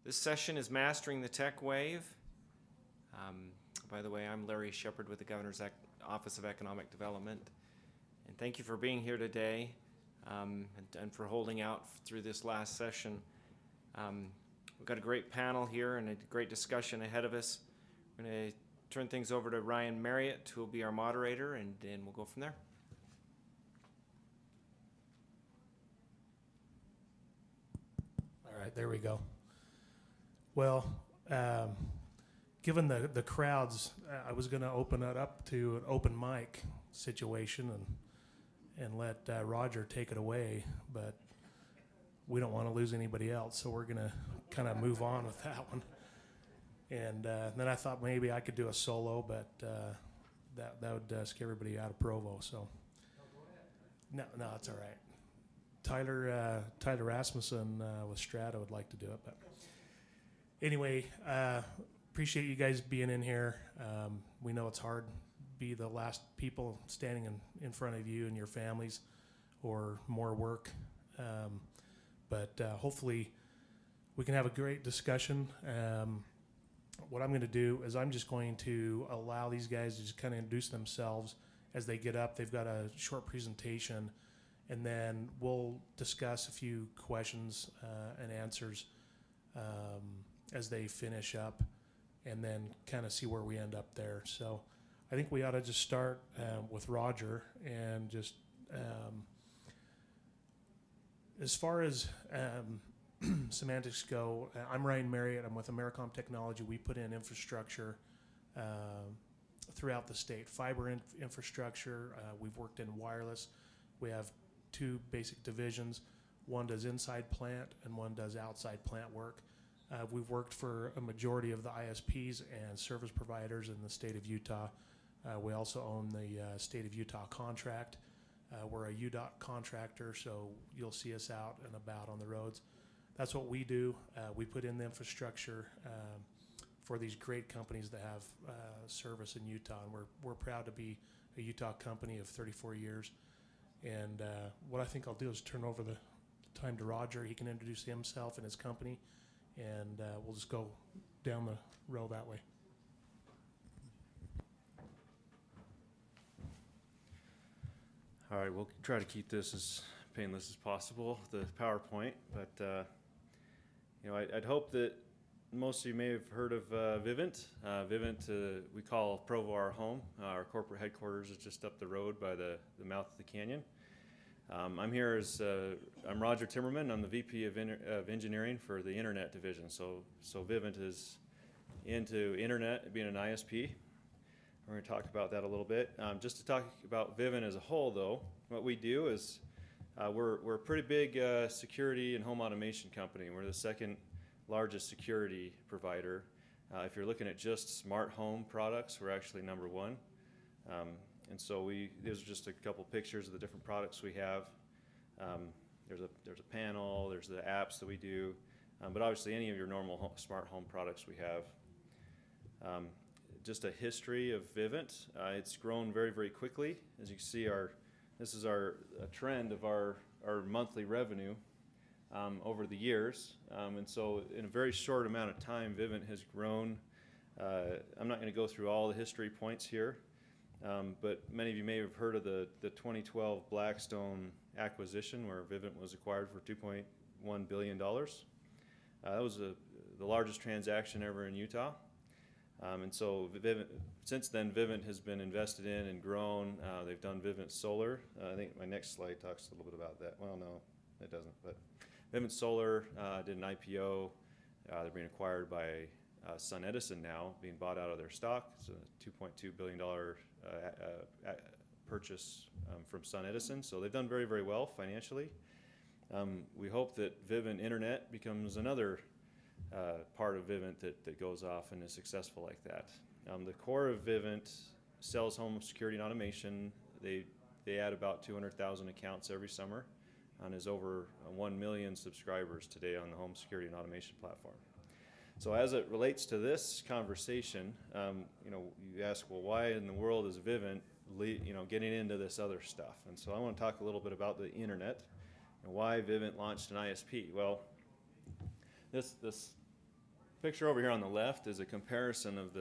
This session is Mastering the Tech Wave. By the way, I'm Larry Shepard with the Governor's Office of Economic Development. And thank you for being here today and for holding out through this last session. We've got a great panel here and a great discussion ahead of us. We're going to turn things over to Ryan Marriott, who will be our moderator, and we'll go from there. All right, there we go. Well, given the crowds, I was going to open it up to an open mic situation and let Roger take it away, but we don't want to lose anybody else, so we're going to kind of move on with that one. And then I thought maybe I could do a solo, but that would scare everybody out of Provo. So no, it's all right. Tyler Rasmussen with Strata would like to do it, but anyway, appreciate you guys being in here. We know it's hard to be the last people standing in front of you and your families, or more work. But hopefully we can have a great discussion. What I'm going to do is I'm just going to allow these guys to just kind of introduce themselves as they get up. They've got a short presentation, and then we'll discuss a few questions and answers as they finish up, and then kind of see where we end up there. So I think we ought to just start with Roger, and just as far as semantics go, I'm Ryan Marriott. I'm with Americom Technology. We put in infrastructure throughout the state, fiber infrastructure. We've worked in wireless. We have two basic divisions. One does inside plant and one does outside plant work. We've worked for a majority of the ISPs and service providers in the state of Utah. We also own the state of Utah contract. We're a UDOT contractor, so you'll see us out and about on the roads. That's what we do. We put in the infrastructure for these great companies that have service in Utah, and we're proud to be a Utah company of 34 years. And what I think I'll do is turn over the time to Roger. He can introduce himself and his company, and we'll just go down the row that way. All right, we'll try to keep this as painless as possible, the PowerPoint, but I'd hope that most of you may have heard of Vivint. Vivint, we call Provo our home. Our corporate headquarters is just up the road by the mouth of the canyon. I'm here as I'm Roger Timmerman. I'm the VP of Engineering for the Internet Division. So Vivint is into Internet, being an ISP. We're going to talk about that a little bit. Just to talk about Vivint as a whole, though, what we do is we're a pretty big security and home automation company. We're the second largest security provider. If you're looking at just smart home products, we're actually number one. And so these are just a couple pictures of the different products we have. There's a panel, there's the apps that we do, but obviously any of your normal smart home products we have. Just a history of Vivint. It's grown very, very quickly. As you can see, this is a trend of our monthly revenue over the years. And so in a very short amount of time, Vivint has grown. I'm not going to go through all the history points here, but many of you may have heard of the 2012 Blackstone acquisition, where Vivint was acquired for $2.1 billion. That was the largest transaction ever in Utah. And so since then, Vivint has been invested in and grown. They've done Vivint Solar. I think my next slide talks a little bit about that. Well, no, it doesn't. But Vivint Solar did an IPO. They're being acquired by SunEdison now, being bought out of their stock. It's a $2.2 billion purchase from SunEdison. So they've done very, very well financially. We hope that Vivint Internet becomes another part of Vivint that goes off and is successful like that. The core of Vivint sells home security and automation. They add about 200,000 accounts every summer, and is over 1 million subscribers today on the home security and automation platform. So as it relates to this conversation, you ask, well, why in the world is Vivint getting into this other stuff? And so I want to talk a little bit about the internet and why Vivint launched an ISP. Well, this picture over here on the left is a comparison of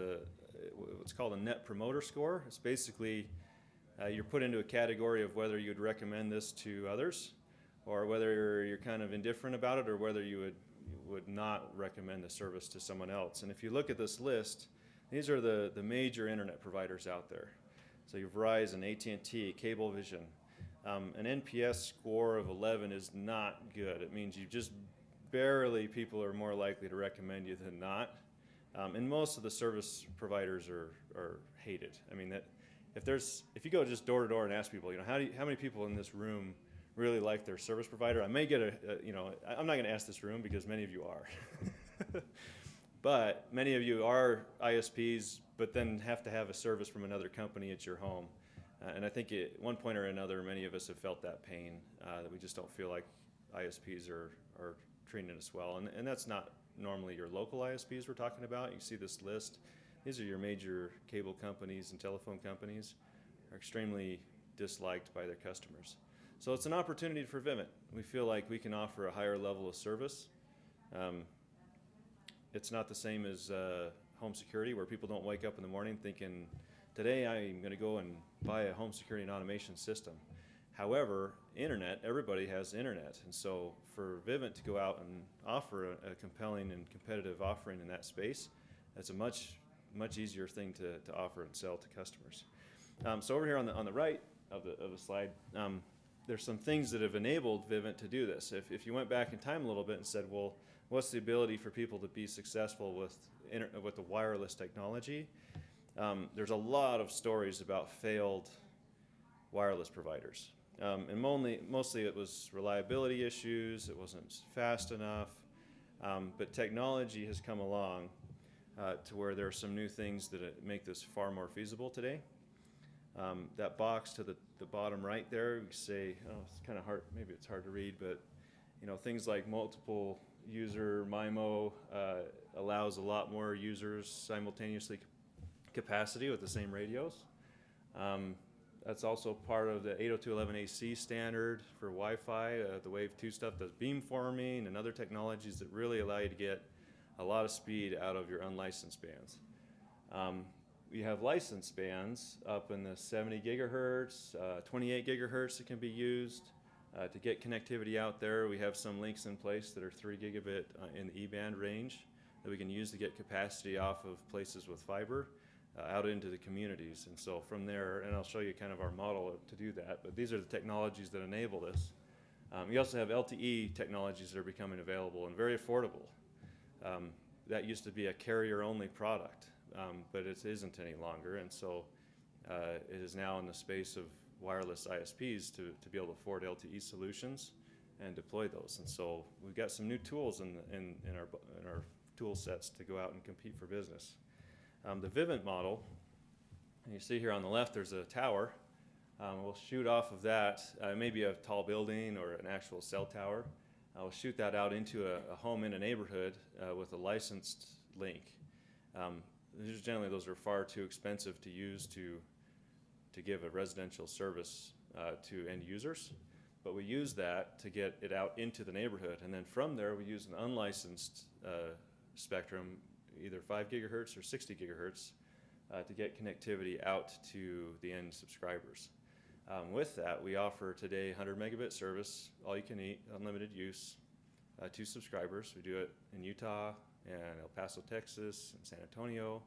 what's called a Net Promoter Score. It's basically you're put into a category of whether you'd recommend this to others, or whether you're kind of indifferent about it, or whether you would not recommend the service to someone else. And if you look at this list, these are the major internet providers out there. So you have Verizon, AT&T, Cablevision. An NPS score of 11 is not good. It means you just barely, people are more likely to recommend you than not. And most of the service providers are hated. I mean, that if you go just door to door and ask people, how many people in this room really like their service provider? I may get I'm not going to ask this room because many of you are. But many of you are ISPs, but then have to have a service from another company at your home. And I think at one point or another, many of us have felt that pain, that we just don't feel like ISPs are treating us well. And that's not normally your local ISPs we're talking about. You see this list. These are your major cable companies and telephone companies, are extremely disliked by their customers. So it's an opportunity for Vivint. We feel like we can offer a higher level of service. It's not the same as home security, where people don't wake up in the morning thinking, today I'm going to go and buy a home security and automation system. However, internet, everybody has internet. And so for Vivint to go out and offer a compelling and competitive offering in that space, that's a much easier thing to offer and sell to customers. So over here on the right of the slide, there's some things that have enabled Vivint to do this. If you went back in time a little bit and said, well, what's the ability for people to be successful with the wireless technology? There's a lot of stories about failed wireless providers. And mostly it was reliability issues, it wasn't fast enough, but technology has come along to where there are some new things that make this far more feasible today. That box to the bottom right there, we say, it's kind of hard, maybe it's hard to read, but things like multiple user MIMO allows a lot more users simultaneously capacity with the same radios. That's also part of the 802.11ac standard for Wi-Fi. The Wave 2 stuff does beamforming and other technologies that really allow you to get a lot of speed out of your unlicensed bands. We have licensed bands up in the 70 gigahertz, 28 gigahertz that can be used to get connectivity out there. We have some links in place that are 3 gigabit in the E-band range that we can use to get capacity off of places with fiber out into the communities. And so from there, and I'll show you kind of our model to do that, but these are the technologies that enable this. We also have LTE technologies that are becoming available and very affordable. That used to be a carrier-only product, but it isn't any longer, and so it is now in the space of wireless ISPs to be able to afford LTE solutions and deploy those. And so we've got some new tools in our tool sets to go out and compete for business. The Vivint model, and you see here on the left there's a tower. We'll shoot off of that, maybe a tall building or an actual cell tower. We'll shoot that out into a home in a neighborhood with a licensed link. Generally those are far too expensive to use to give a residential service to end users, but we use that to get it out into the neighborhood, and then from there we use an unlicensed spectrum, either 5 gigahertz or 60 gigahertz, to get connectivity out to the end subscribers. With that, we offer today 100 megabit service, all you can eat, unlimited use, to subscribers. We do it in Utah and El Paso, Texas, and San Antonio.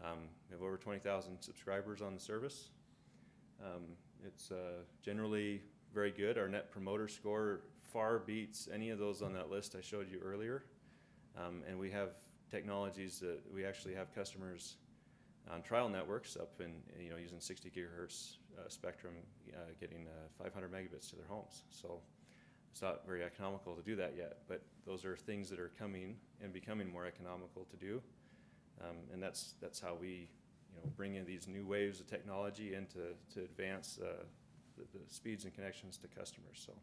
We have over 20,000 subscribers on the service. It's generally very good. Our Net Promoter Score far beats any of those on that list I showed you earlier. And we have technologies that we actually have customers on trial networks up in, using 60 gigahertz spectrum, getting 500 megabits to their homes. So it's not very economical to do that yet, but those are things that are coming and becoming more economical to do. And that's how we bring in these new waves of technology and to advance the speeds and connections to customers. So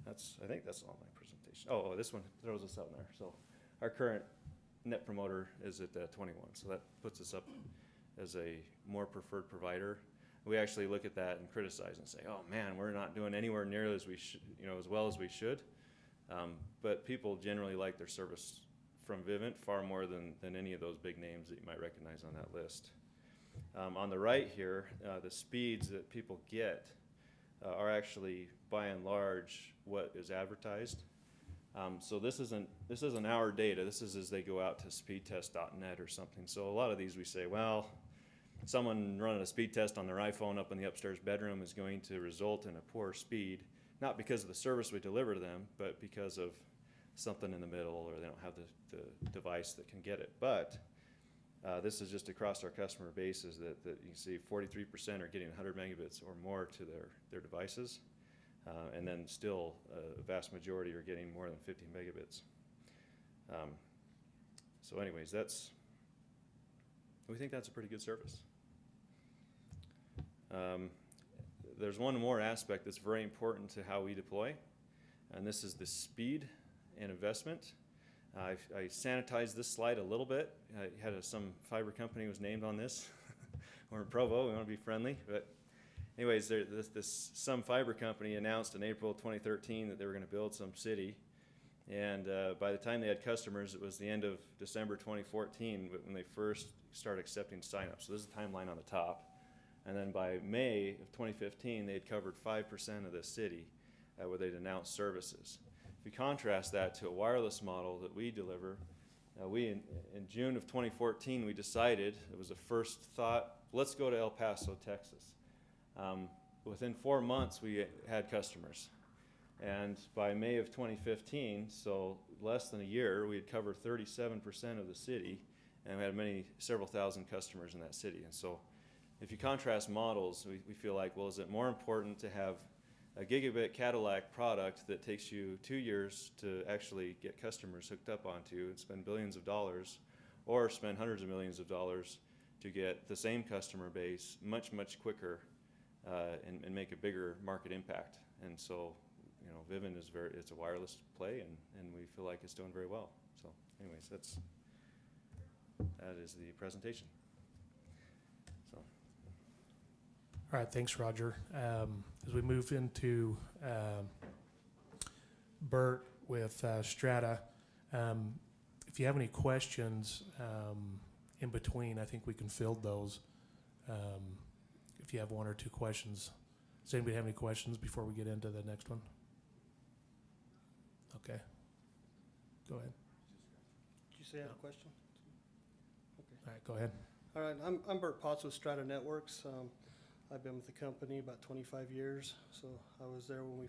I think that's all my presentation. Oh, this one throws us out there. So our current Net Promoter is at 21, so that puts us up as a more preferred provider. We actually look at that and criticize and say, oh man, we're not doing anywhere near as we should, as well as we should. But people generally like their service from Vivint, far more than any of those big names that you might recognize on that list. On the right here, the speeds that people get are actually, by and large, what is advertised. So this isn't our data. This is as they go out to speedtest.net or something. So a lot of these we say, well, someone running a speed test on their iPhone up in the upstairs bedroom is going to result in a poor speed, not because of the service we deliver to them, but because of something in the middle, or they don't have the device that can get it. But this is just across our customer bases that you can see 43% are getting 100 megabits or more to their devices. And then still a vast majority are getting more than 50 megabits. So anyways, we think that's a pretty good service. There's one more aspect that's very important to how we deploy, and this is the speed and investment. I sanitized this slide a little bit. I had some fiber company was named on this. We're in Provo, we want to be friendly, but anyways, some fiber company announced in April 2013 that they were going to build some city, and by the time they had customers, it was the end of December 2014 when they first started accepting signups. So this is the timeline on the top, and then by May of 2015, they had covered 5% of the city where they'd announced services. If you contrast that to a wireless model that we deliver, in June of 2014, we decided, it was the first thought, let's go to El Paso, Texas. Within 4 months, we had customers. And by May of 2015, so less than a year, we had covered 37% of the city, and we had several thousand customers in that city. And so if you contrast models, we feel like, well, is it more important to have a gigabit Cadillac product that takes you 2 years to actually get customers hooked up onto and spend billions of dollars, or spend hundreds of millions of dollars to get the same customer base much, much quicker and make a bigger market impact? And so, Vivint it's a wireless play, and we feel like it's doing very well. So anyways, that is the presentation. So. All right, thanks, Roger. As we move into Bert with Strata, if you have any questions in between, I think we can field those. If you have one or two questions. Does anybody have any questions before we get into the next one? Okay. Go ahead. Did you say I had a question? Okay. All right, go ahead. All right, I'm Bert Potts with Strata Networks. I've been with the company about 25 years. So I was there when we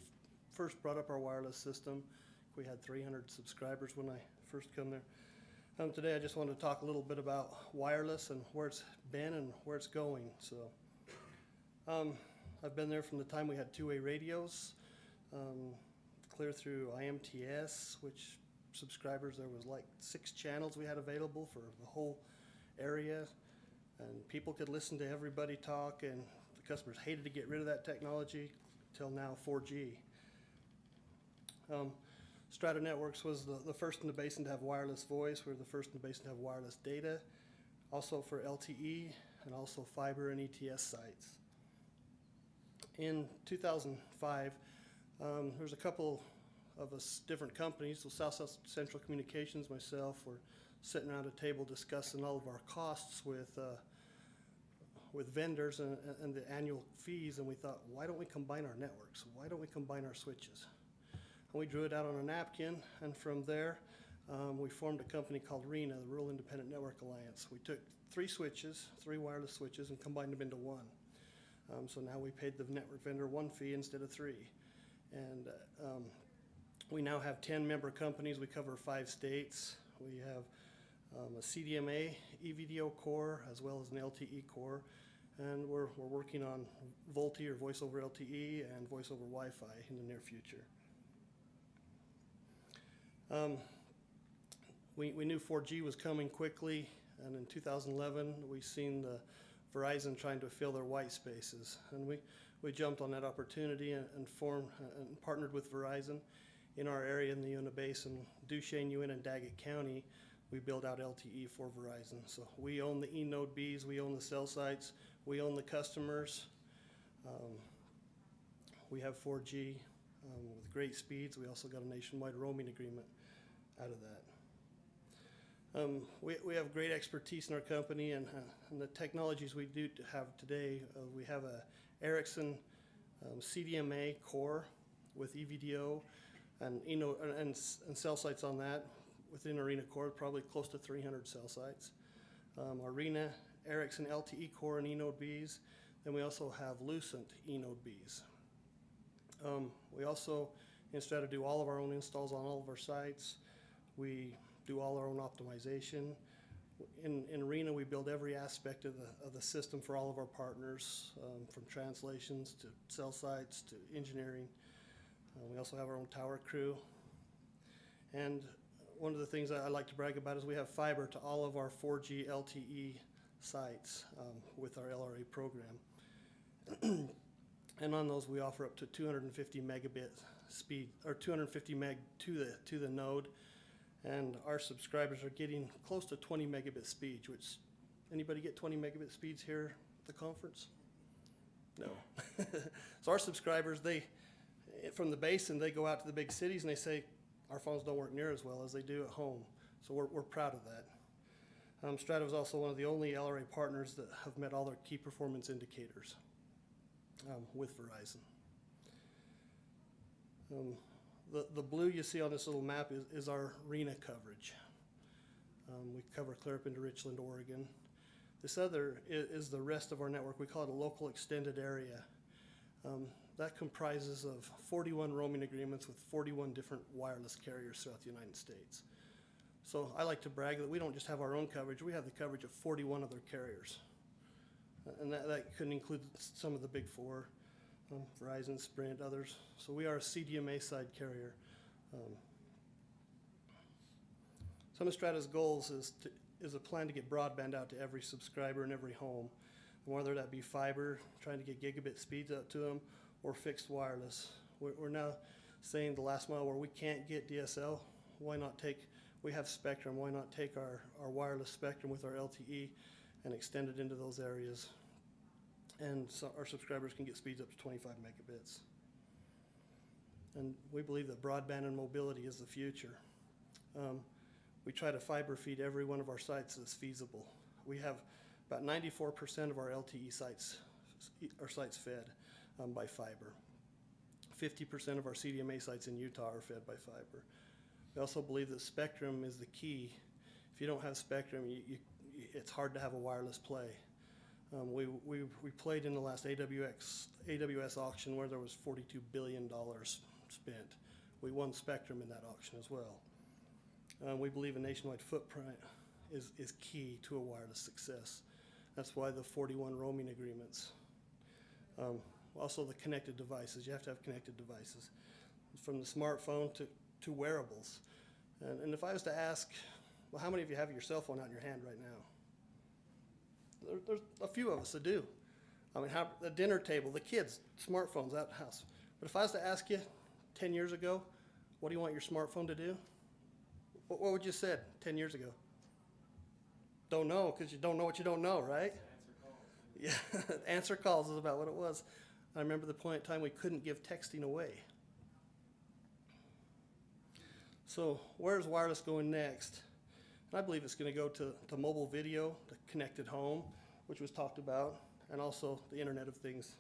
first brought up our wireless system. We had 300 subscribers when I first come there. Today I just wanted to talk a little bit about wireless and where it's been and where it's going. So I've been there from the time we had two-way radios, clear through IMTS, which subscribers, there was like 6 channels we had available for the whole area, and people could listen to everybody talk, and the customers hated to get rid of that technology till now 4G. Strata Networks was the first in the basin to have wireless voice. We were the first in the basin to have wireless data, also for LTE, and also fiber and ETS sites. In 2005, there's a couple of us different companies. So South Central Communications, myself, were sitting around a table discussing all of our costs with vendors and the annual fees, and we thought, why don't we combine our networks? Why don't we combine our switches? And we drew it out on a napkin, and from there, we formed a company called RENA, the Rural Independent Network Alliance. We took 3 wireless switches, and combined them into one. So now we paid the network vendor 1 fee instead of 3. And we now have 10 member companies. We cover 5 states. We have a CDMA EVDO core as well as an LTE core. And we're working on VoLTE or Voice over LTE and Voice over Wi-Fi in the near future. We knew 4G was coming quickly, and in 2011 we seen the Verizon trying to fill their white spaces, and we jumped on that opportunity and formed and partnered with Verizon in our area in the Uinta Basin, Duchesne, Uinta, and Daggett County. We build out LTE for Verizon. So we own the eNode Bs, we own the cell sites, we own the customers. We have 4G with great speeds. We also got a nationwide roaming agreement out of that. We have great expertise in our company, and the technologies we do have today. We have a Ericsson CDMA core with EVDO and cell sites on that. Within Arena core, probably close to 300 cell sites. Arena Ericsson LTE core and eNode Bs. Then we also have Lucent eNode Bs. We also in Strata do all of our own installs on all of our sites. We do all our own optimization. In Arena, we build every aspect of the system for all of our partners, from translations to cell sites to engineering. We also have our own tower crew. And one of the things I like to brag about is we have fiber to all of our 4G LTE sites with our LRA program. And on those, we offer up to 250 megabit speed, or 250 meg to the node. And our subscribers are getting close to 20 megabit speeds, which, anybody get 20 megabit speeds here at the conference? No. So our subscribers, from the basin, they go out to the big cities and they say, our phones don't work near as well as they do at home. So we're proud of that. Strata is also one of the only LRA partners that have met all their key performance indicators with Verizon. The blue you see on this little map is our Arena coverage. We cover clear up into Richland, Oregon. This other is the rest of our network. We call it a local extended area. That comprises of 41 roaming agreements with 41 different wireless carriers throughout the United States. So I like to brag that we don't just have our own coverage, we have the coverage of 41 other carriers. And that could include some of the big four, Verizon, Sprint, others. So we are a CDMA side carrier. Some of Strata's goals is a plan to get broadband out to every subscriber in every home, whether that be fiber, trying to get gigabit speeds up to them, or fixed wireless. We're now saying the last mile where we can't get DSL, we have spectrum, why not take our wireless spectrum with our LTE and extend it into those areas. And so our subscribers can get speeds up to 25 megabits. And we believe that broadband and mobility is the future. We try to fiber feed every one of our sites that's feasible. We have about 94% of our LTE sites fed by fiber. 50% of our CDMA sites in Utah are fed by fiber. We also believe that spectrum is the key. If you don't have spectrum, it's hard to have a wireless play. We played in the last AWS auction where there was $42 billion spent. We won spectrum in that auction as well. We believe a nationwide footprint is key to a wireless success. That's why the 41 roaming agreements. Also the connected devices. You have to have connected devices, from the smartphone to wearables. And if I was to ask, well, how many of you have your cell phone out in your hand right now? There's a few of us that do. I mean, the dinner table, the kids, smartphones out the house. But if I was to ask you 10 years ago, what do you want your smartphone to do? What would you said 10 years ago? Don't know, because you don't know what you don't know, right? Yeah, answer calls is about what it was. I remember the point in time we couldn't give texting away. So where's wireless going next? And I believe it's going to go to mobile video, to connected home, which was talked about, and also the Internet of Things.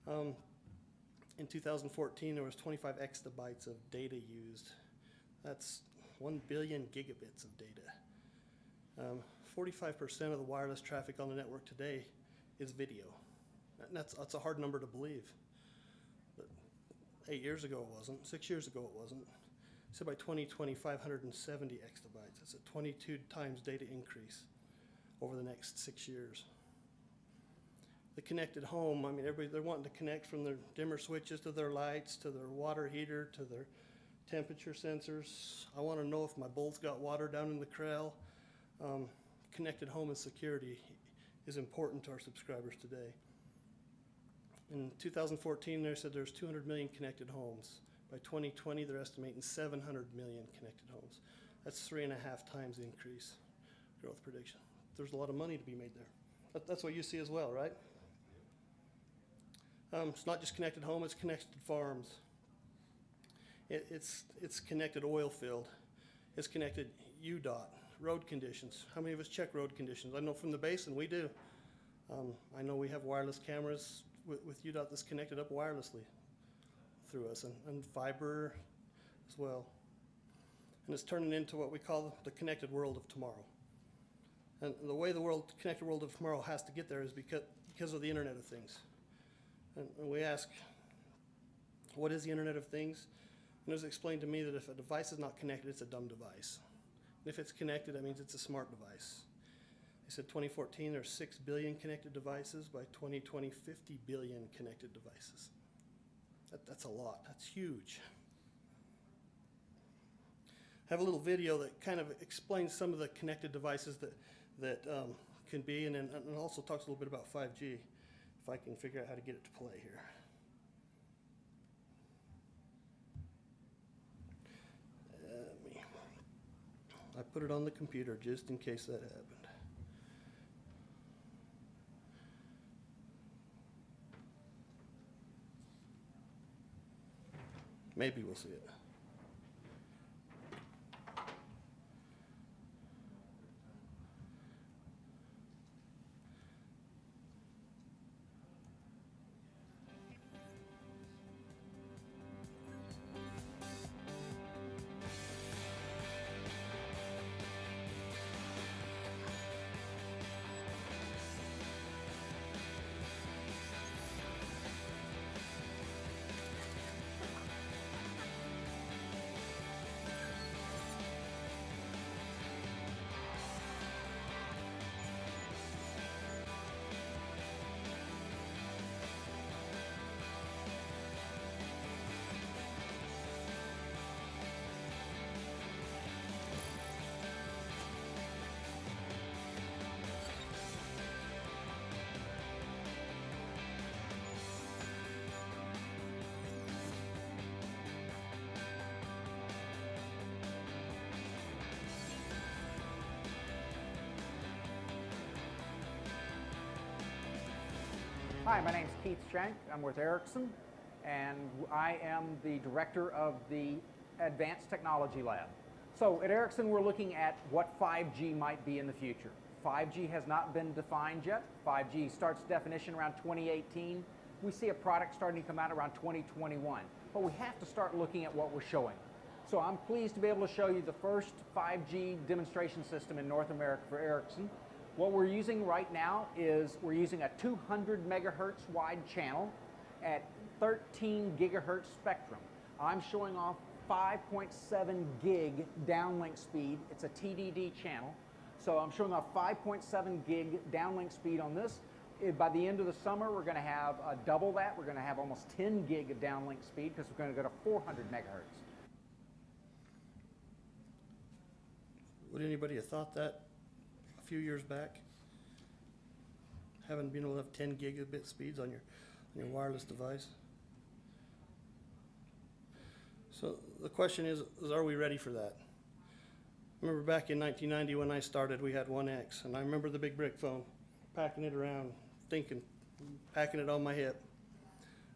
In 2014, there was 25 exabytes of data used. That's 1 billion gigabits of data. 45% of the wireless traffic on the network today is video. And that's a hard number to believe. But 8 years ago it wasn't, 6 years ago it wasn't. So by 2020, 570 exabytes. That's a 22 times data increase over the next 6 years. The connected home, I mean, they're wanting to connect from their dimmer switches to their lights, to their water heater, to their temperature sensors. I want to know if my bull's got water down in the corral. Connected home and security is important to our subscribers today. In 2014, they said there's 200 million connected homes. By 2020, they're estimating 700 million connected homes. That's 3.5 times the increase growth prediction. There's a lot of money to be made there. That's what you see as well, right? It's not just connected home, it's connected farms. It's connected oil field. It's connected UDOT, road conditions. How many of us check road conditions? I know from the basin, we do. I know we have wireless cameras with UDOT that's connected up wirelessly through us, and fiber as well. And it's turning into what we call the connected world of tomorrow. And the way the connected world of tomorrow has to get there is because of the Internet of Things. And we ask, what is the Internet of Things? And it was explained to me that if a device is not connected, it's a dumb device. And if it's connected, that means it's a smart device. They said 2014, there's 6 billion connected devices. By 2020, 50 billion connected devices. That's a lot. That's huge. I have a little video that kind of explains some of the connected devices that can be, and also talks a little bit about 5G, if I can figure out how to get it to play here. I put it on the computer just in case that happened. Maybe we'll see it. Hi, my name is Keith Shank. I'm with Ericsson, and I am the director of the Advanced Technology Lab. So at Ericsson, we're looking at what 5G might be in the future. 5G has not been defined yet. 5G starts definition around 2018. We see a product starting to come out around 2021. But we have to start looking at what we're showing. So I'm pleased to be able to show you the first 5G demonstration system in North America for Ericsson. What we're using right now is we're using a 200 megahertz wide channel at 13 gigahertz spectrum. I'm showing off 5.7 gig downlink speed. It's a TDD channel. So I'm showing off 5.7 gig downlink speed on this. By the end of the summer, we're going to have double that. We're going to have almost 10 gig of downlink speed because we're going to go to 400 megahertz. Would anybody have thought that a few years back? Having been able to have 10 gigabit speeds on your wireless device. So the question is are we ready for that? I remember back in 1990 when I started, we had 1X, and I remember the big brick phone, packing it around, thinking, packing it on my hip,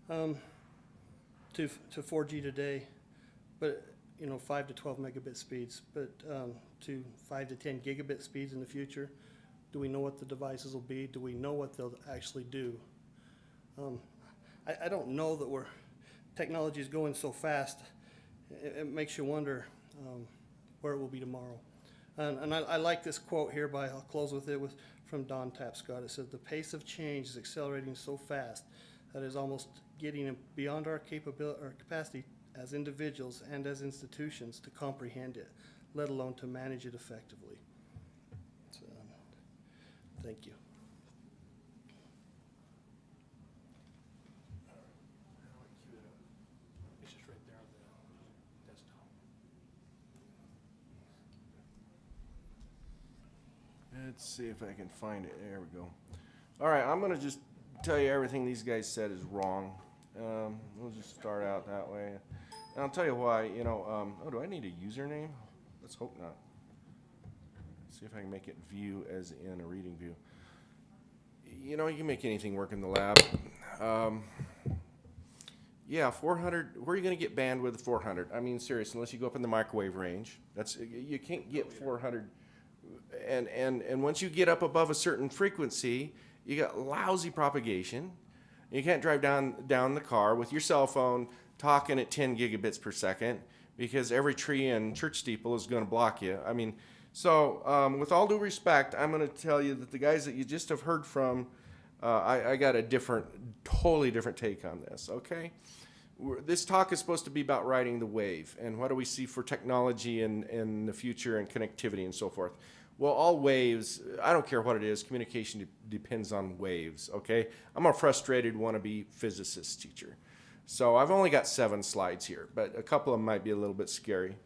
to 4G today, but 5 to 12 megabit speeds, but to 5 to 10 gigabit speeds in the future. Do we know what the devices will be? Do we know what they'll actually do? I don't know that technology is going so fast. It makes you wonder where it will be tomorrow. And I like this quote here I'll close with it from Don Tapscott. It says, "The pace of change is accelerating so fast that it is almost getting beyond our capacity as individuals and as institutions to comprehend it, let alone to manage it effectively." So, thank you. It's just right there on the desktop. Let's see if I can find it. There we go. All right, I'm going to just tell you everything these guys said is wrong. We'll just start out that way. And I'll tell you why. Do I need a username? Let's hope not. Let's see if I can make it view as in a reading view. You can make anything work in the lab. Yeah, 400. Where are you going to get bandwidth 400? I mean, seriously, unless you go up in the microwave range, you can't get 400. And once you get up above a certain frequency, you got lousy propagation. You can't drive down the car with your cell phone talking at 10 gigabits per second because every tree and church steeple is going to block you. I mean, so with all due respect, I'm going to tell you that the guys that you just have heard from, I got a totally different take on this, okay? This talk is supposed to be about riding the wave and what do we see for technology in the future and connectivity and so forth. Well, all waves, I don't care what it is, communication depends on waves, okay? I'm a frustrated wannabe physicist teacher. So I've only got 7 slides here, but a couple of them might be a little bit scary.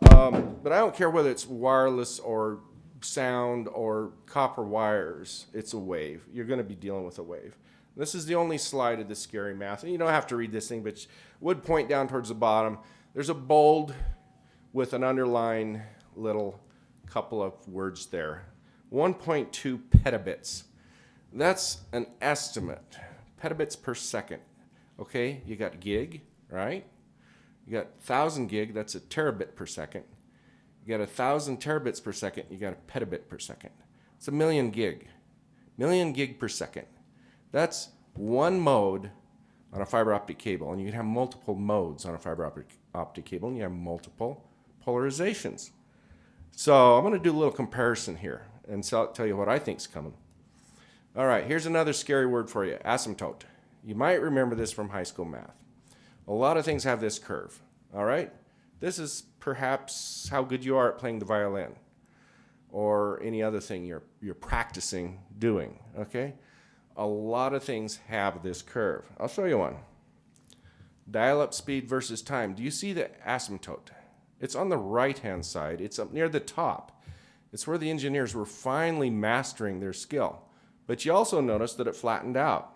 But I don't care whether it's wireless or sound or copper wires, it's a wave. You're going to be dealing with a wave. This is the only slide of the scary math. And you don't have to read this thing, but would point down towards the bottom. There's a bold with an underline little couple of words there. 1.2 petabits. That's an estimate. Petabits per second. Okay, you got gig, right? You got 1,000 gig, that's a terabit per second. You got 1,000 terabits per second, you got a petabit per second. It's a million gig. Million gig per second. That's one mode on a fiber optic cable, and you can have multiple modes on a fiber optic cable, and you have multiple polarizations. So I'm going to do a little comparison here and tell you what I think is coming. All right, here's another scary word for you, asymptote. You might remember this from high school math. A lot of things have this curve, all right? This is perhaps how good you are at playing the violin or any other thing you're practicing doing, okay? A lot of things have this curve. I'll show you one. Dial-up speed versus time. Do you see the asymptote? It's on the right-hand side. It's up near the top. It's where the engineers were finally mastering their skill. But you also notice that it flattened out.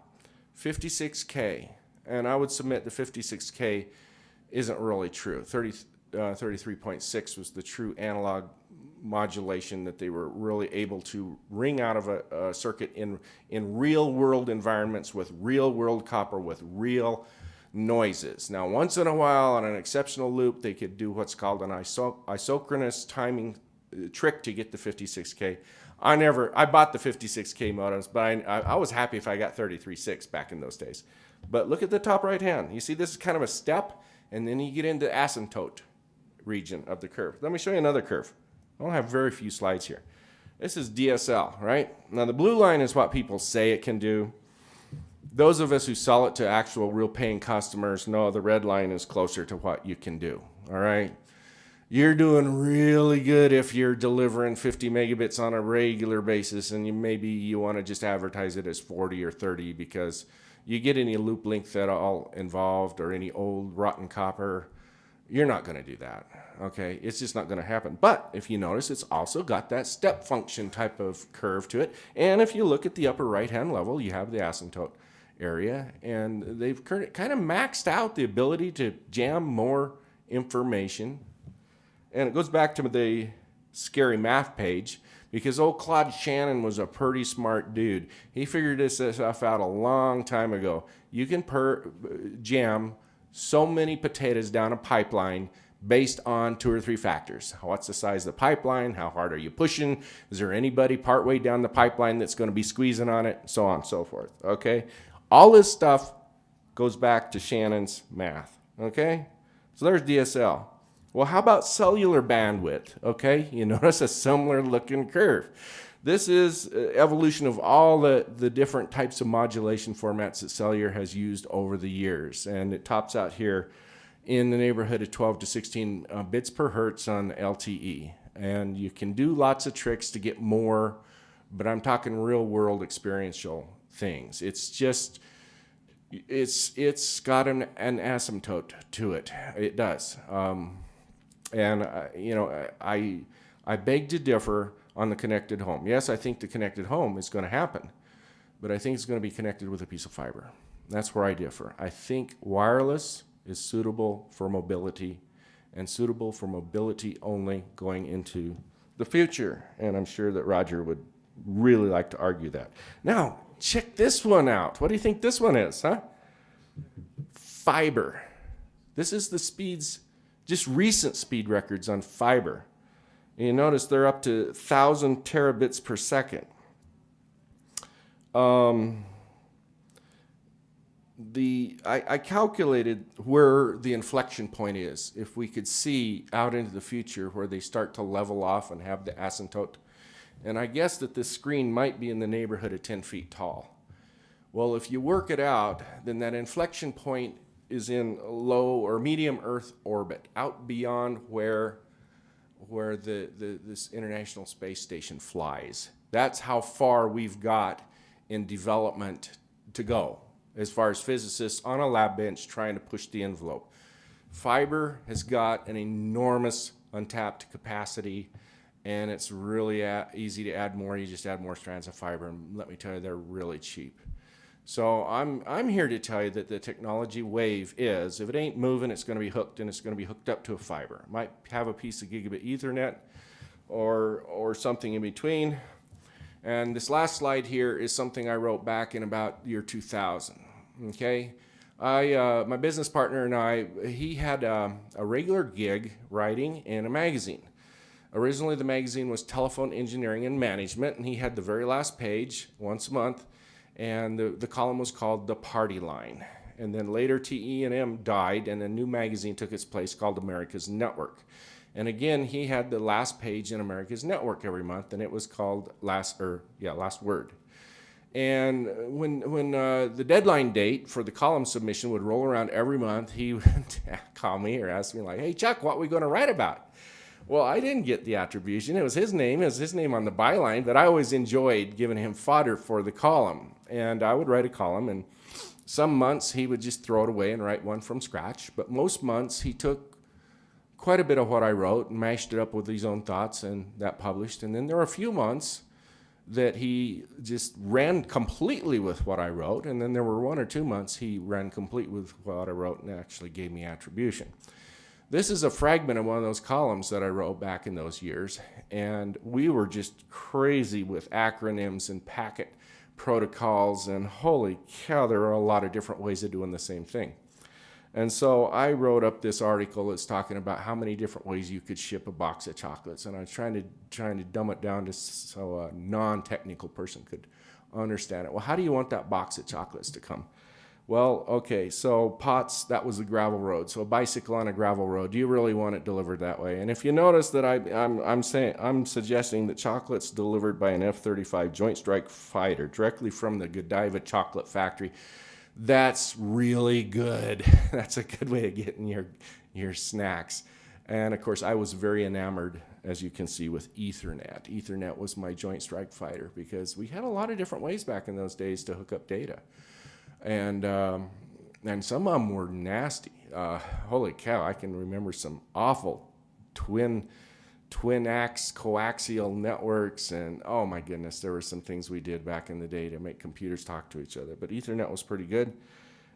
56K. And I would submit the 56K isn't really true. 33.6 was the true analog modulation that they were really able to wring out of a circuit in real world environments with real world copper with real noises. Now, once in a while on an exceptional loop, they could do what's called an isochronous timing trick to get the 56K. I bought the 56K modems, but I was happy if I got 33.6 back in those days. But look at the top right hand. You see this is kind of a step, and then you get into asymptote region of the curve. Let me show you another curve. I don't have very few slides here. This is DSL, right? Now the blue line is what people say it can do. Those of us who sell it to actual real paying customers know the red line is closer to what you can do, all right? You're doing really good if you're delivering 50 megabits on a regular basis, and maybe you want to just advertise it as 40 or 30 because you get any loop length at all involved or any old rotten copper, you're not going to do that, okay? It's just not going to happen. But if you notice, it's also got that step function type of curve to it. And if you look at the upper right-hand level, you have the asymptote area, and they've kind of maxed out the ability to jam more information. And it goes back to the scary math page, because old Claude Shannon was a pretty smart dude. He figured this stuff out a long time ago. You can jam so many potatoes down a pipeline based on 2 or 3 factors. What's the size of the pipeline? How hard are you pushing? Is there anybody partway down the pipeline that's going to be squeezing on it? So on and so forth, okay? All this stuff goes back to Shannon's math, okay? So there's DSL. Well, how about cellular bandwidth, okay? You notice a similar looking curve. This is evolution of all the different types of modulation formats that cellular has used over the years. And it tops out here in the neighborhood of 12 to 16 bits per hertz on LTE. And you can do lots of tricks to get more, but I'm talking real world experiential things. It's just, it's got an asymptote to it. It does. I beg to differ on the connected home. Yes, I think the connected home is going to happen, but I think it's going to be connected with a piece of fiber. That's where I differ. I think wireless is suitable for mobility and suitable for mobility only going into the future. And I'm sure that Roger would really like to argue that. Now, check this one out. What do you think this one is, huh? fiber. This is the speeds, just recent speed records on fiber. And you notice they're up to 1,000 terabits per second. I calculated where the inflection point is, if we could see out into the future where they start to level off and have the asymptote. And I guess that this screen might be in the neighborhood of 10 feet tall. Well, if you work it out, then that inflection point is in low or medium Earth orbit, out beyond where this International Space Station flies. That's how far we've got in development to go, as far as physicists on a lab bench trying to push the envelope. Fiber has got an enormous untapped capacity, and it's really easy to add more. You just add more strands of fiber, and let me tell you, they're really cheap. So I'm here to tell you that the technology wave is, if it ain't moving, it's going to be hooked, and it's going to be hooked up to a fiber. It might have a piece of gigabit Ethernet or something in between. And this last slide here is something I wrote back in about year 2000. Okay, my business partner and I, he had a regular gig writing in a magazine. Originally, the magazine was Telephone Engineering and Management, and he had the very last page once a month. And the column was called The Party Line. And then later TE&M died, and a new magazine took its place called America's Network. And again, he had the last page in America's Network every month, and it was called Last Word. And when the deadline date for the column submission would roll around every month, he would call me or ask me like, "Hey Chuck, what are we going to write about?" Well, I didn't get the attribution. It was his name on the byline, but I always enjoyed giving him fodder for the column. And I would write a column, and some months he would just throw it away and write one from scratch. But most months he took quite a bit of what I wrote and mashed it up with his own thoughts, and that published. And then there were a few months that he just ran completely with what I wrote. And then there were 1 or 2 months he ran complete with what I wrote and actually gave me attribution. This is a fragment of one of those columns that I wrote back in those years, and we were just crazy with acronyms and packet protocols, and holy cow, there are a lot of different ways of doing the same thing. And so I wrote up this article that's talking about how many different ways you could ship a box of chocolates, and I was trying to dumb it down to so a non-technical person could understand it. Well, how do you want that box of chocolates to come? Well, okay, so Potts, that was a gravel road. So a bicycle on a gravel road, do you really want it delivered that way? And if you notice that I'm suggesting that chocolate's delivered by an F-35 Joint Strike Fighter directly from the Godiva chocolate factory, that's really good. That's a good way of getting your snacks. And of course, I was very enamored, as you can see, with Ethernet. Ethernet was my Joint Strike Fighter because we had a lot of different ways back in those days to hook up data. And some of them were nasty. Holy cow, I can remember some awful twin coaxial networks, and oh my goodness, there were some things we did back in the day to make computers talk to each other. But Ethernet was pretty good,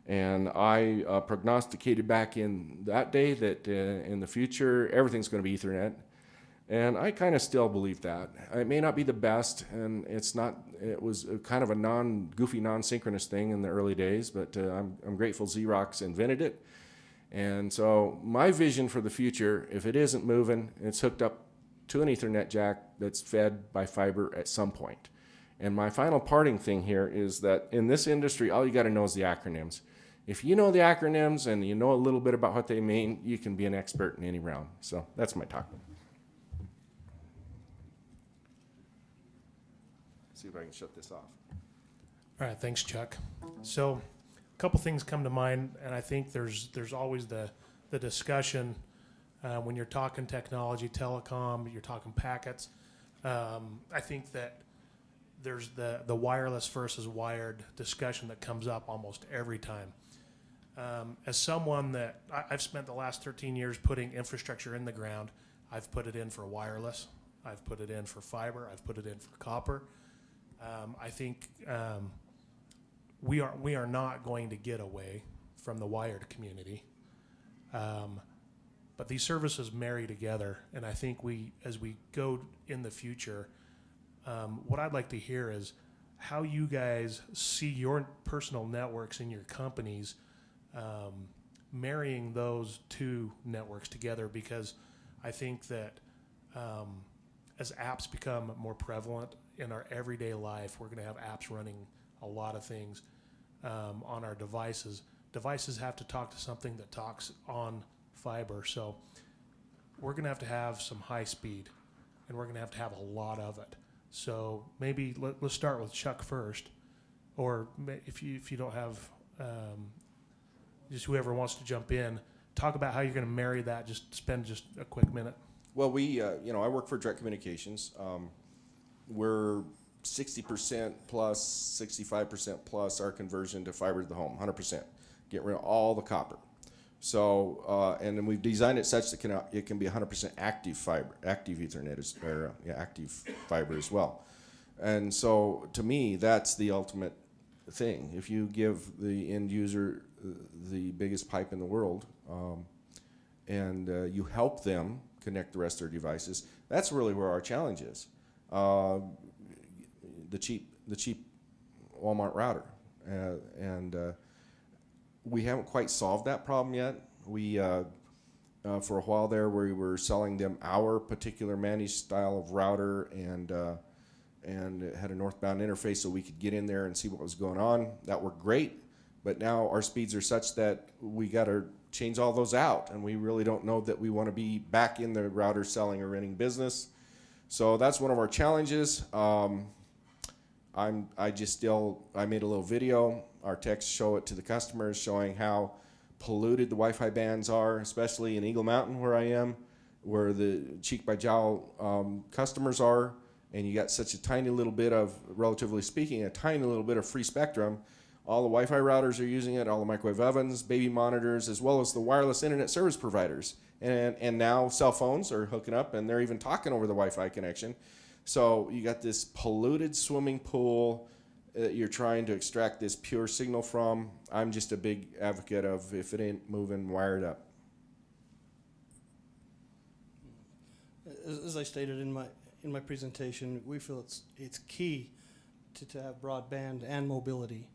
and I prognosticated back in that day that in the future everything's going to be Ethernet. And I kind of still believe that. It may not be the best, and it was kind of a goofy, non-synchronous thing in the early days, but I'm grateful Xerox invented it. And so my vision for the future, if it isn't moving, it's hooked up to an Ethernet jack that's fed by fiber at some point. And my final parting thing here is that in this industry, all you got to know is the acronyms. If you know the acronyms and you know a little bit about what they mean, you can be an expert in any realm. So that's my talk. See if I can shut this off. All right, thanks, Chuck. So a couple things come to mind, and I think there's always the discussion when you're talking technology, telecom, you're talking packets. I think that there's the wireless versus wired discussion that comes up almost every time. As someone that I've spent the last 13 years putting infrastructure in the ground, I've put it in for wireless, I've put it in for fiber, I've put it in for copper. I think we are not going to get away from the wired community, but these services marry together, and I think as we go in the future, what I'd like to hear is how you guys see your personal networks in your companies marrying those two networks together, because I think that as apps become more prevalent in our everyday life, we're going to have apps running a lot of things on our devices. Devices have to talk to something that talks on fiber, so we're going to have some high speed, and we're going to have a lot of it. So maybe let's start with Chuck first, or if you don't have just whoever wants to jump in, talk about how you're going to marry that. Just spend just a quick minute. Well, we, I work for Direct Communications. We're 60% plus, 65% plus our conversion to fiber to the home, 100%. Get rid of all the copper. So, and then we've designed it such that it can be 100% active fiber, active Ethernet, active fiber as well. And so, to me, that's the ultimate thing. If you give the end user the biggest pipe in the world, and you help them connect the rest of their devices, that's really where our challenge is. The cheap Walmart router, and we haven't quite solved that problem yet. We for a while there, we were selling them our particular managed style of router, and it had a northbound interface so we could get in there and see what was going on. That worked great, but now our speeds are such that we got to change all those out, and we really don't know that we want to be back in the router selling or renting business. So that's one of our challenges. I made a little video. Our techs show it to the customers, showing how polluted the Wi-Fi bands are, especially in Eagle Mountain where I am, where the cheek by jowl customers are, and you got such a tiny little bit of, relatively speaking, a tiny little bit of free spectrum. All the Wi-Fi routers are using it, all the microwave ovens, baby monitors, as well as the wireless internet service providers. And now cell phones are hooking up, and they're even talking over the Wi-Fi connection. So you got this polluted swimming pool that you're trying to extract this pure signal from. I'm just a big advocate of, if it ain't moving, wire it up. As I stated in my presentation, we feel it's key to have broadband and mobility,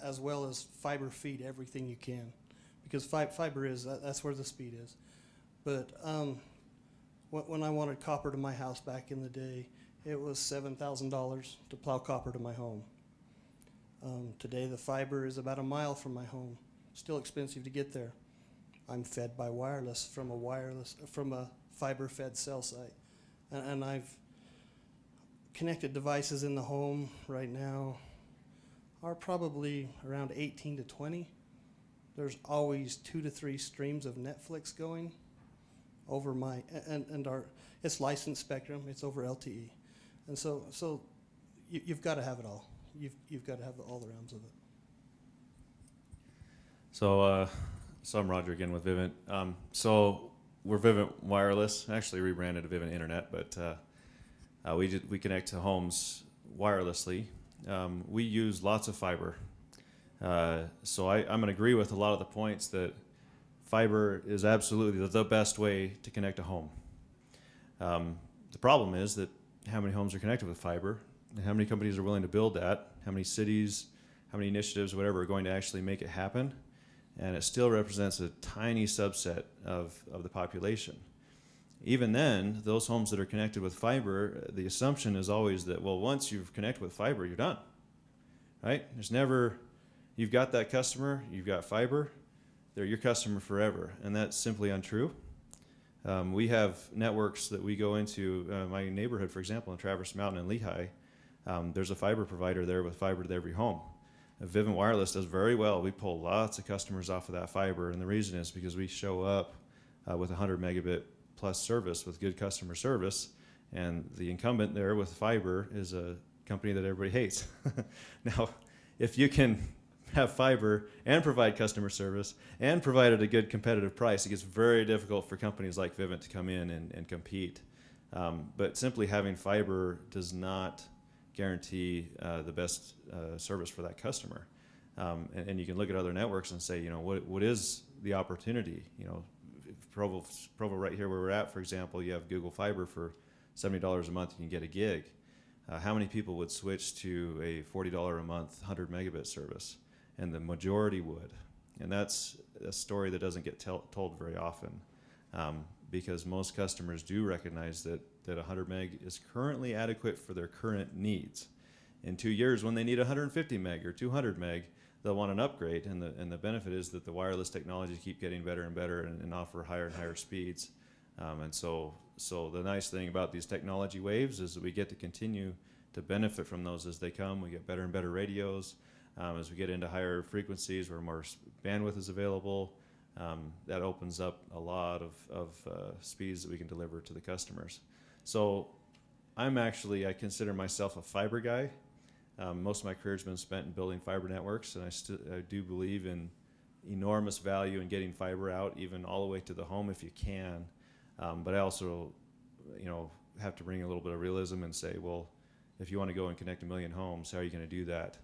as well as fiber feed everything you can, because fiber that's where the speed is. But when I wanted copper to my house back in the day, it was $7,000 to plow copper to my home. Today the fiber is about a mile from my home. Still expensive to get there. I'm fed by wireless from a fiber-fed cell site, and I've connected devices in the home right now are probably around 18 to 20. There's always 2 to 3 streams of Netflix going over it's licensed spectrum. It's over LTE. And so you've got to have it all. You've got to have all the realms of it. So I'm Roger again with Vivint. So we're Vivint Wireless. Actually rebranded to Vivint Internet, but we connect to homes wirelessly. We use lots of fiber. So I'm going to agree with a lot of the points that fiber is absolutely the best way to connect a home. The problem is that how many homes are connected with fiber, and how many companies are willing to build that, how many cities, how many initiatives, whatever, are going to actually make it happen. And it still represents a tiny subset of the population. Even then, those homes that are connected with fiber, the assumption is always that, well, once you've connected with fiber, you're done, right? You've got that customer, you've got fiber, they're your customer forever, and that's simply untrue. We have networks that we go into, my neighborhood, for example, in Traverse Mountain and Lehigh. There's a fiber provider there with fiber to every home. Vivint Wireless does very well. We pull lots of customers off of that fiber, and the reason is because we show up with 100 megabit plus service with good customer service, and the incumbent there with fiber is a company that everybody hates. Now, if you can have fiber and provide customer service and provide at a good competitive price, it gets very difficult for companies like Vivint to come in and compete. But simply having fiber does not guarantee the best service for that customer. And you can look at other networks and say, what is the opportunity? Provo right here where we're at, for example, you have Google Fiber for $70 a month, you can get a gig. How many people would switch to a $40 a month 100 megabit service? And the majority would. And that's a story that doesn't get told very often, because most customers do recognize that 100 meg is currently adequate for their current needs. In 2 years, when they need 150 meg or 200 meg, they'll want an upgrade, and the benefit is that the wireless technologies keep getting better and better and offer higher and higher speeds. And so the nice thing about these technology waves is that we get to continue to benefit from those as they come. We get better and better radios. As we get into higher frequencies where more bandwidth is available, that opens up a lot of speeds that we can deliver to the customers. So I consider myself a fiber guy. Most of my career has been spent in building fiber networks, and I do believe in enormous value in getting fiber out, even all the way to the home if you can. But I also, have to bring a little bit of realism and say, well, if you want to go and connect 1 million homes, how are you going to do that?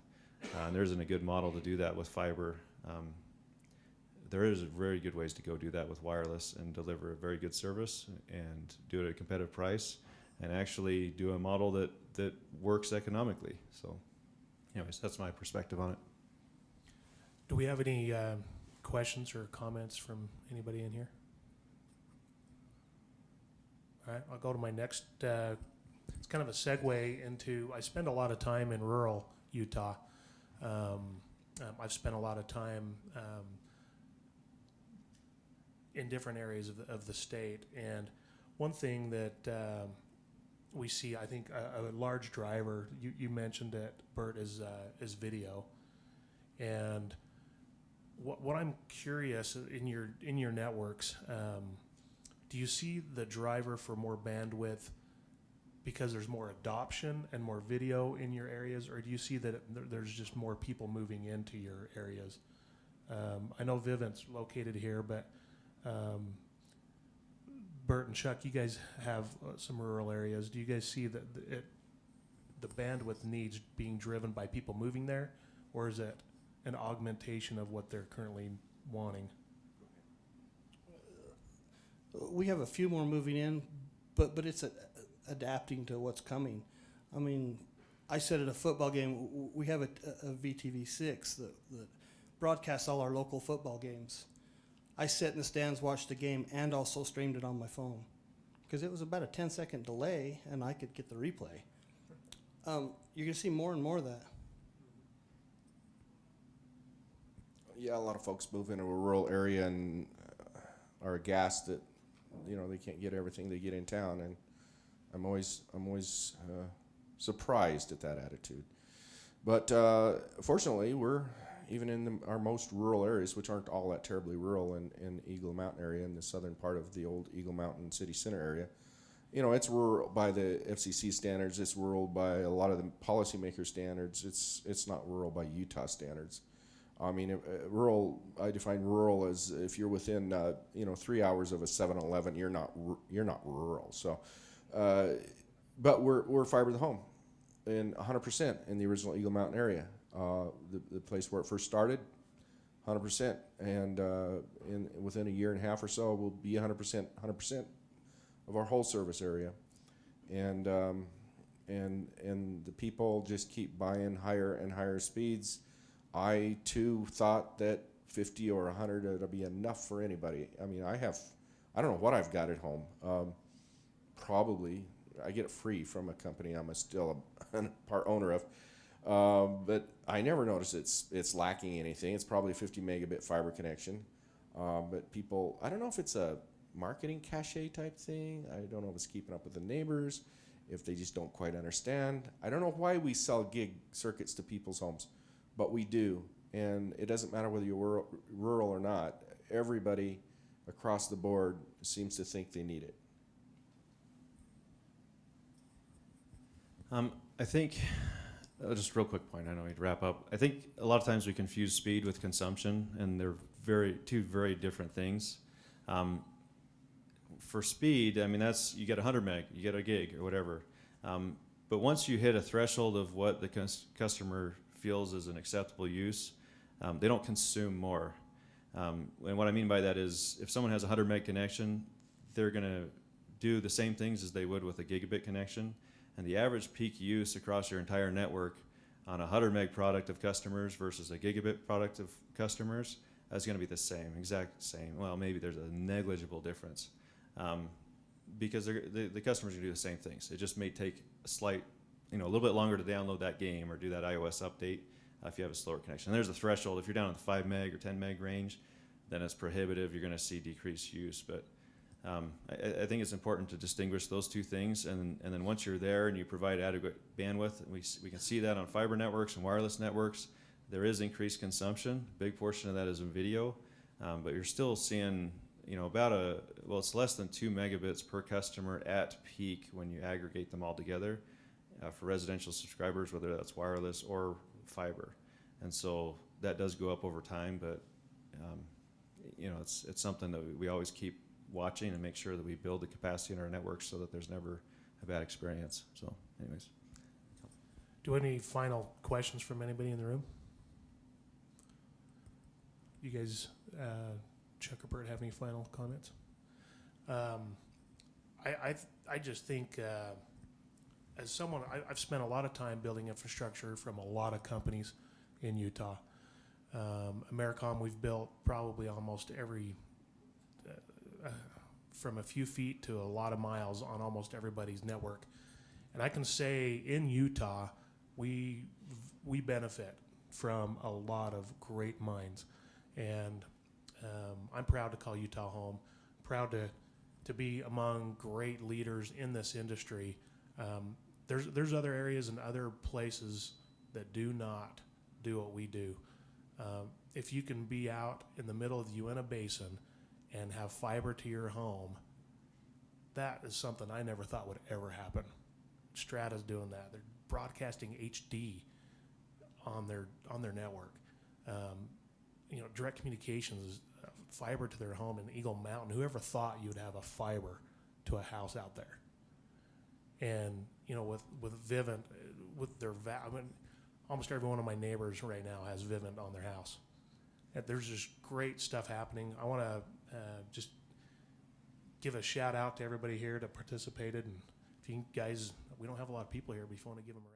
And there isn't a good model to do that with fiber. There is very good ways to go do that with wireless and deliver a very good service and do it at a competitive price and actually do a model that works economically. So anyways, that's my perspective on it. Do we have any questions or comments from anybody in here? All right, I'll go to my next. It's kind of a segue into, I spend a lot of time in rural Utah. I've spent a lot of time in different areas of the state, and one thing that we see, I think, a large driver. You mentioned that, Bert, is video, and what I'm curious in your networks, do you see the driver for more bandwidth because there's more adoption and more video in your areas, or do you see that there's just more people moving into your areas? I know Vivint's located here, but Bert and Chuck, you guys have some rural areas. Do you guys see that the bandwidth needs being driven by people moving there, or is it an augmentation of what they're currently wanting? We have a few more moving in, but it's adapting to what's coming. I mean, I said at a football game, we have a VTV6 that broadcasts all our local football games. I sat in the stands, watched the game, and also streamed it on my phone because it was about a 10-second delay, and I could get the replay. You're going to see more and more of that. Yeah, a lot of folks move into a rural area and are aghast that they can't get everything they get in town, and I'm always surprised at that attitude. But fortunately, we're even in our most rural areas, which aren't all that terribly rural, in Eagle Mountain area, in the southern part of the old Eagle Mountain City Center area. It's rural by the FCC standards. It's rural by a lot of the policymaker standards. It's not rural by Utah standards. I mean, rural. I define rural as if you're within 3 hours of a 7-Eleven, you're not rural. So, but we're fiber to the home, and 100% in the original Eagle Mountain area, the place where it first started, 100%, and within a year and a half or so, we'll be 100% of our whole service area, and the people just keep buying higher and higher speeds. I too thought that 50 or 100 would be enough for anybody. I mean, I don't know what I've got at home. Probably I get it free from a company I'm still a part owner of, but I never notice it's lacking anything. It's probably a 50 megabit fiber connection, but people, I don't know if it's a marketing cachet type thing. I don't know if it's keeping up with the neighbors, if they just don't quite understand. I don't know why we sell gig circuits to people's homes, but we do, and it doesn't matter whether you're rural or not. Everybody across the board seems to think they need it. I think, just a real quick point, I know we'd wrap up. I think a lot of times we confuse speed with consumption, and they're two very different things. For speed, I mean, you get 100 meg, you get a gig or whatever. But once you hit a threshold of what the customer feels is an acceptable use, they don't consume more. And what I mean by that is if someone has a 100 meg connection, they're going to do the same things as they would with a gigabit connection. And the average peak use across your entire network on a 100 meg product of customers versus a gigabit product of customers, is going to be the same, exact same. Well, maybe there's a negligible difference, because the customers are going to do the same things. It just may take a slight, a little bit longer to download that game or do that iOS update if you have a slower connection. There's a threshold. If you're down in the 5 meg or 10 meg range, then it's prohibitive. You're going to see decreased use. But I think it's important to distinguish those two things. And then once you're there and you provide adequate bandwidth, we can see that on fiber networks and wireless networks. There is increased consumption. A big portion of that is in video. But you're still seeing, it's less than 2 megabits per customer at peak when you aggregate them all together for residential subscribers, whether that's wireless or fiber. And so that does go up over time, but it's something that we always keep watching and make sure that we build the capacity in our networks so that there's never a bad experience. So anyways. Do any final questions from anybody in the room? You guys, Chuck or Bert, have any final comments? I just think, as someone, I've spent a lot of time building infrastructure from a lot of companies in Utah. Americom, we've built probably almost every, from a few feet to a lot of miles on almost everybody's network. And I can say in Utah, we benefit from a lot of great minds. And I'm proud to call Utah home, proud to be among great leaders in this industry. There's other areas and other places that do not do what we do. If you can be out in the middle of the Uinta Basin and have fiber to your home, that is something I never thought would ever happen. Strata's doing that. They're broadcasting HD on their network. Direct communications is fiber to their home in Eagle Mountain. Whoever thought you'd have a fiber to a house out there? And with Vivint, with their almost every one of my neighbors right now has Vivint on their house. And there's just great stuff happening. I want to just give a shout out to everybody here that participated. And if you guys, we don't have a lot of people here, but if you want to give them a